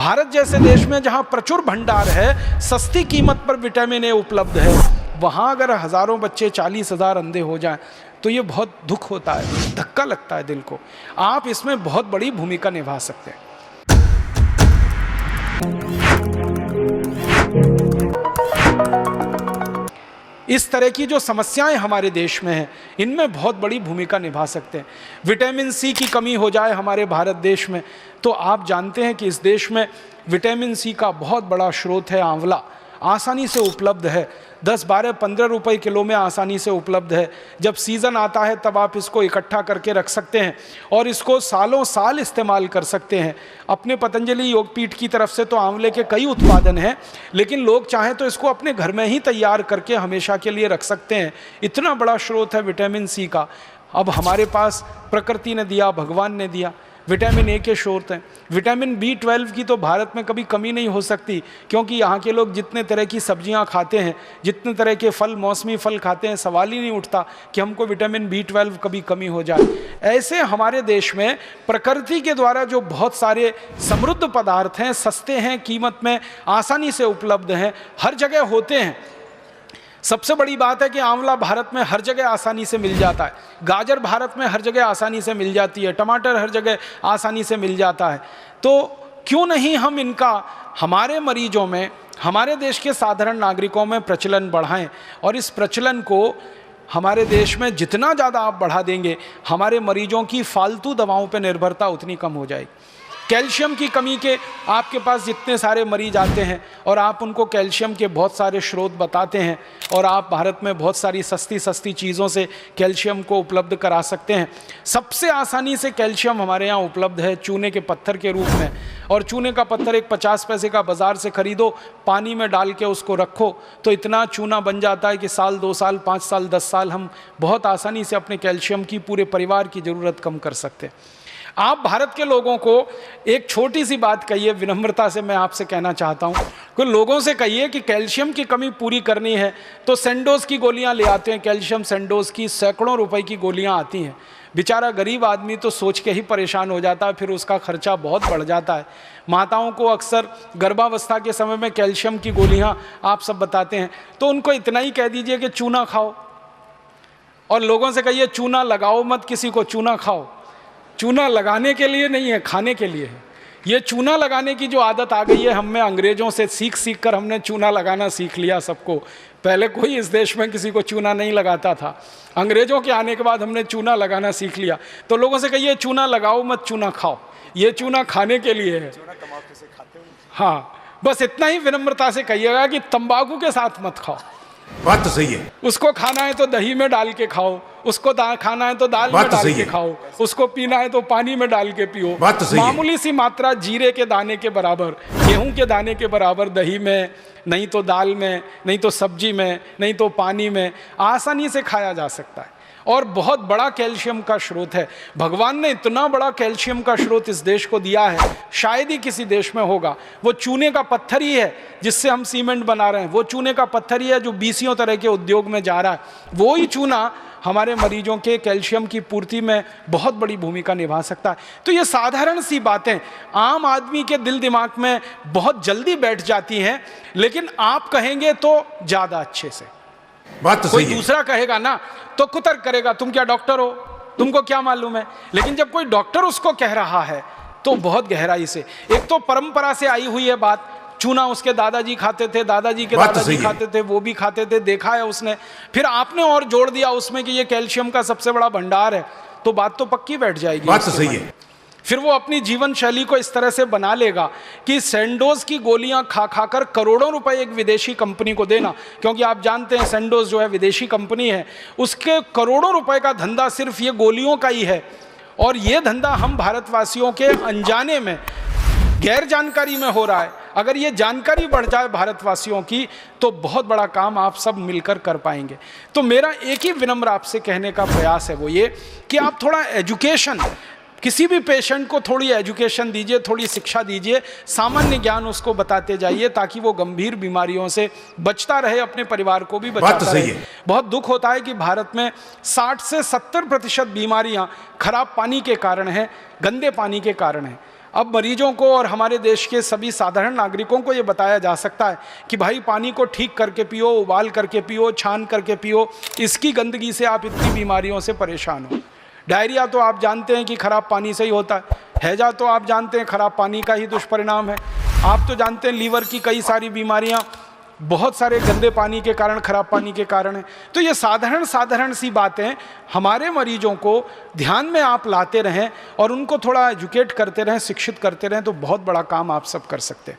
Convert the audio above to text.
भारत जैसे देश में जहाँ प्रचुर भंडार है, सस्ती कीमत पर विटामिन ए उपलब्ध है, वहाँ अगर हज़ारों बच्चे 40,000 अंधे हो जाएं तो ये बहुत दुख होता है, धक्का लगता है दिल को। आप इसमें बहुत बड़ी भूमिका निभा सकते हैं। इस तरह की जो समस्याएं हमारे देश में हैं, इनमें बहुत बड़ी भूमिका निभा सकते हैं। विटामिन सी की कमी हो जाए हमारे भारत देश में, तो आप जानते हैं कि इस देश में विटामिन सी का बहुत बड़ा स्रोत है आंवला, आसानी से उपलब्ध है, 10, 12, 15 रुपए किलो में आसानी से उपलब्ध है। जब सीज़न आता है तब आप इसको इकट्ठा करके रख सकते हैं और इसको सालों साल इस्तेमाल कर सकते हैं। अपने पतंजलि योगपीठ की तरफ से तो आंवले के कई उत्पादन हैं, लेकिन लोग चाहें तो इसको अपने घर में ही तैयार करके हमेशा के लिए रख सकते हैं। इतना बड़ा स्रोत है विटामिन सी का। अब हमारे पास प्रकृति ने दिया, भगवान ने दिया, विटामिन ए के स्रोत हैं। विटामिन B12 की तो भारत में कभी कमी नहीं हो सकती, क्योंकि यहाँ के लोग जितने तरह की सब्जियाँ खाते हैं, जितने तरह के फल, मौसमी फल खाते हैं, सवाल ही नहीं उठता कि हमको विटामिन B12 कभी कमी हो जाए। ऐसे हमारे देश में प्रकृति के द्वारा जो बहुत सारे समृद्ध पदार्थ हैं, सस्ते हैं, कीमत में आसानी से उपलब्ध हैं, हर जगह होते हैं। सबसे बड़ी बात है कि आंवला भारत में हर जगह आसानी से मिल जाता है, गाजर भारत में हर जगह आसानी से मिल जाती है, टमाटर हर जगह आसानी से मिल जाता है। तो क्यों नहीं हम इनका हमारे मरीजों में, हमारे देश के साधारण नागरिकों में प्रचलन बढ़ाएं। और इस प्रचलन को हमारे देश में जितना ज़्यादा आप बढ़ा देंगे, हमारे मरीजों की फालतू दवाओं पर निर्भरता उतनी कम हो जाएगी। कैल्शियम की कमी के आपके पास जितने सारे मरीज आते हैं और आप उनको कैल्शियम के बहुत सारे स्रोत बताते हैं, और आप भारत में बहुत सारी सस्ती चीज़ों से कैल्शियम को उपलब्ध करा सकते हैं। सबसे आसानी से कैल्शियम हमारे यहाँ उपलब्ध है चूने के पत्थर के रूप में। और चूने का पत्थर एक 50 पैसे का बाज़ार से खरीदो, पानी में डाल के उसको रखो तो इतना चूना बन जाता है कि साल, 2 साल, 5 साल, 10 साल हम बहुत आसानी से अपने कैल्शियम की पूरे परिवार की ज़रूरत कम कर सकते हैं। आप भारत के लोगों को एक छोटी सी बात कहिए, विनम्रता से मैं आपसे कहना चाहता हूँ कि लोगों से कहिए कि कैल्शियम की कमी पूरी करनी है तो सेंडोज की गोलियाँ ले आते हैं। कैल्शियम सेंडोज की सैकड़ों रुपए की गोलियाँ आती हैं। बेचारा गरीब आदमी तो सोच के ही परेशान हो जाता है, फिर उसका खर्चा बहुत बढ़ जाता है। माताओं को अक्सर गर्भावस्था के समय में कैल्शियम की गोलियाँ आप सब बताते हैं, तो उनको इतना ही कह दीजिए कि चूना खाओ, और लोगों से कहिए चूना लगाओ मत किसी को, चूना खाओ। चूना लगाने के लिए नहीं है, खाने के लिए है। ये चूना लगाने की जो आदत आ गई है हम में, अंग्रेज़ों से सीख कर हमने चूना लगाना सीख लिया सबको। पहले कोई इस देश में किसी को चूना नहीं लगाता था, अंग्रेज़ों के आने के बाद हमने चूना लगाना सीख लिया। तो लोगों से कहिए चूना लगाओ मत, चूना खाओ। ये चूना खाने के लिए है। हाँ, बस इतना ही विनम्रता से कहिएगा कि तंबाकू के साथ मत खाओ। बात तो सही है। उसको खाना है तो दही में डाल के खाओ, उसको खाना है तो दाल में डाल के खाओ, उसको पीना है तो पानी में डाल के पियो। मामूली सी मात्रा जीरे के दाने के बराबर, गेहूं के दाने के बराबर दही में, नहीं तो दाल में, नहीं तो सब्जी में, नहीं तो पानी में आसानी से खाया जा सकता है। और बहुत बड़ा कैल्शियम का स्रोत है। भगवान ने इतना बड़ा कैल्शियम का स्रोत इस देश को दिया है, शायद ही किसी देश में होगा। वो चूने का पत्थर ही है जिससे हम सीमेंट बना रहे हैं, वो चूने का पत्थर ही है जो 20 तरह के उद्योग में जा रहा है। वो ही चूना हमारे मरीजों के कैल्शियम की पूर्ति में बहुत बड़ी भूमिका निभा सकता है। तो ये साधारण सी बातें आम आदमी के दिल दिमाग में बहुत जल्दी बैठ जाती हैं, लेकिन आप कहेंगे तो ज़्यादा अच्छे से। बात तो कोई दूसरा कहेगा ना तो कुतर्क करेगा, तुम क्या डॉक्टर हो, तुमको क्या मालूम है। लेकिन जब कोई डॉक्टर उसको कह रहा है तो बहुत गहराई से, एक तो परंपरा से आई हुई है बात, चूना उसके दादाजी खाते थे, दादाजी के दादाजी खाते थे, वो भी खाते थे, देखा है उसने। फिर आपने और जोड़ दिया उसमें कि ये कैल्शियम का सबसे बड़ा भंडार है, तो बात तो पक्की बैठ जाएगी। बात तो सही है। फिर वो अपनी जीवन शैली को इस तरह से बना लेगा कि सेंडोज की गोलियां खा कर करोड़ों रुपए एक विदेशी कंपनी को देना, क्योंकि आप जानते हैं सेंडोज जो है विदेशी कंपनी है, उसके करोड़ों रुपए का धंधा सिर्फ ये गोलियों का ही है। और ये धंधा हम भारतवासियों के अनजाने में, गैर जानकारी में हो रहा है। अगर ये जानकारी बढ़ जाए भारतवासियों की तो बहुत बड़ा काम आप सब मिलकर कर पाएंगे। तो मेरा एक ही विनम्र आपसे कहने का प्रयास है, वो ये कि आप थोड़ा एजुकेशन, किसी भी पेशेंट को थोड़ी एजुकेशन दीजिए, थोड़ी शिक्षा दीजिए, सामान्य ज्ञान उसको बताते जाइए ताकि वो गंभीर बीमारियों से बचता रहे, अपने परिवार को भी बचाता रहे। बहुत दुख होता है कि भारत में 60 से 70% बीमारियां खराब पानी के कारण हैं, गंदे पानी के कारण हैं। अब मरीजों को और हमारे देश के सभी साधारण नागरिकों को ये बताया जा सकता है कि भाई पानी को ठीक करके पियो, उबाल करके पियो, छान करके पियो, इसकी गंदगी से आप इतनी बीमारियों से परेशान हो। डायरिया तो आप जानते हैं कि खराब पानी से ही होता है, हैजा तो आप जानते हैं खराब पानी का ही दुष्परिणाम है, आप तो जानते हैं लीवर की कई सारी बीमारियां बहुत सारे गंदे पानी के कारण, खराब पानी के कारण है। तो ये साधारण सी बातें हमारे मरीजों को ध्यान में आप लाते रहें और उनको थोड़ा एजुकेट करते रहें, शिक्षित करते रहें, तो बहुत बड़ा काम आप सब कर सकते हैं।